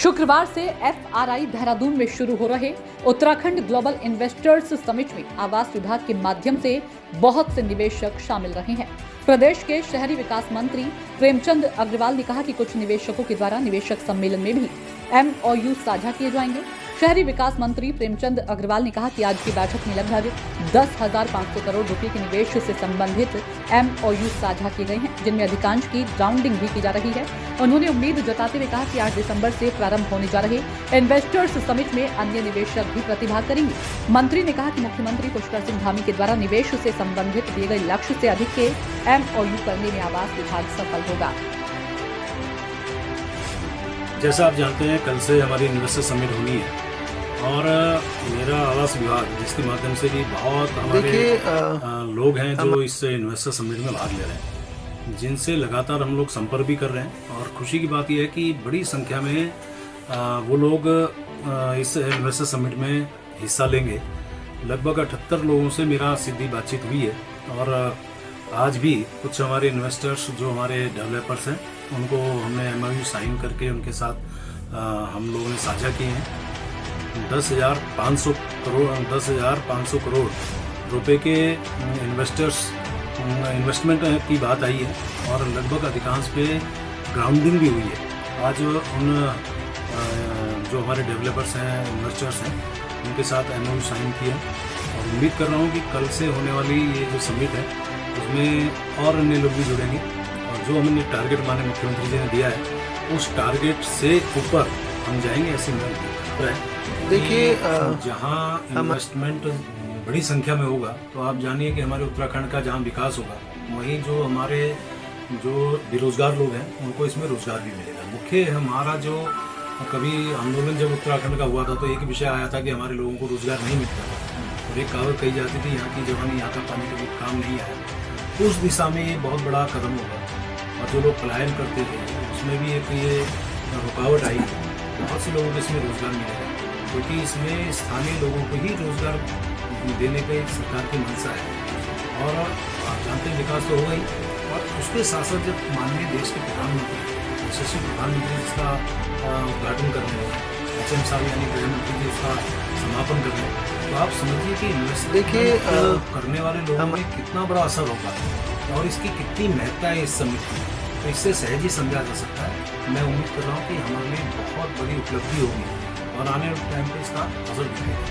शुक्रवार से FRI देहरादून में शुरू हो रहे उत्तराखंड ग्लोबल इन्वेस्टर्स समिट में आवास विभाग के माध्यम से बहुत से निवेशक शामिल रहे हैं। प्रदेश के शहरी विकास मंत्री प्रेमचंद अग्रवाल ने कहा कि कुछ निवेशकों के द्वारा निवेशक सम्मेलन में भी MOU साझा किए जाएंगे। शहरी विकास मंत्री प्रेमचंद अग्रवाल ने कहा कि आज की बैठक में लगभग 10,500 करोड़ रुपए के निवेश से संबंधित MOU साझा किए गए हैं, जिनमें अधिकांश की राउंडिंग भी की जा रही है। उन्होंने उम्मीद जताते हुए कहा कि 8 दिसंबर से प्रारंभ होने जा रहे इन्वेस्टर्स समिट में अन्य निवेशक भी प्रतिभाग करेंगे। मंत्री ने कहा कि मुख्यमंत्री पुष्कर सिंह धामी के द्वारा निवेश से संबंधित दिए गए लक्ष्य से अधिक के MOU करने में आवास विभाग सफल होगा। जैसा आप जानते हैं, कल से हमारी इन्वेस्टर समिट होनी है और मेरा आवास विभाग जिसके माध्यम से भी बहुत हमारे लोग हैं जो इस इन्वेस्टर समिट में भाग ले रहे हैं, जिनसे लगातार हम लोग संपर्क भी कर रहे हैं। और खुशी की बात यह है कि बड़ी संख्या में वो लोग इस इन्वेस्टर समिट में हिस्सा लेंगे। लगभग 78 लोगों से मेरा सीधी बातचीत हुई है और आज भी कुछ हमारे इन्वेस्टर्स जो हमारे डेवलपर्स हैं उनको हमने MOU साइन करके उनके साथ हम लोगों ने साझा किए हैं। 10,500 करोड़ रुपए के इन्वेस्टमेंट की बात आई है और लगभग अधिकांश पे ग्राउंडिंग भी हुई है। आज उन जो हमारे डेवलपर्स हैं, इन्वेस्टर्स हैं, उनके साथ MOU साइन किया और उम्मीद कर रहा हूँ कि कल से होने वाली ये जो समिट है उसमें और अन्य लोग भी जुड़ेंगे और जो हमने टारगेट माने मुख्यमंत्री जी ने दिया है उस टारगेट से ऊपर हम जाएंगे। ऐसी मेरा है। देखिए, जहाँ इन्वेस्टमेंट बड़ी संख्या में होगा तो आप जानिए कि हमारे उत्तराखंड का जहाँ विकास होगा वहीं जो हमारे जो बेरोजगार लोग हैं उनको इसमें रोजगार भी मिलेगा। मुख्य हमारा जो कभी आंदोलन जब उत्तराखंड का हुआ था तो एक विषय आया था कि हमारे लोगों को रोजगार नहीं मिलता था और एक कहावत कही जाती थी, यहाँ की जवानी यहाँ का पानी कभी काम नहीं आया। उस दिशा में ये बहुत बड़ा कदम होगा और जो लोग पलायन करते थे उसमें भी एक ये रुकावट आई। बहुत से लोगों को इसमें रोजगार मिलेगा क्योंकि इसमें स्थानीय लोगों को ही रोजगार देने का सरकार की मंशा है। और आप जानते हैं विकास तो होगा ही और उसके साथ साथ जब माननीय देश के प्रधानमंत्री यशस्वी प्रधानमंत्री जिसका उद्घाटन कर रहे हैं, HM साहब यानी प्रधानमंत्री जी उसका समापन कर रहे हैं, तो आप समझिए कि इन्वेस्टमेंट करने वाले लोगों में कितना बड़ा असर होगा और इसकी कितनी महत्ता है इस समिट की। तो इससे सहज ही समझा जा सकता है। मैं उम्मीद कर रहा हूँ कि हमारे लिए बहुत बड़ी उपलब्धि होगी और आने वाले टाइम पे इसका असर दिखेगा।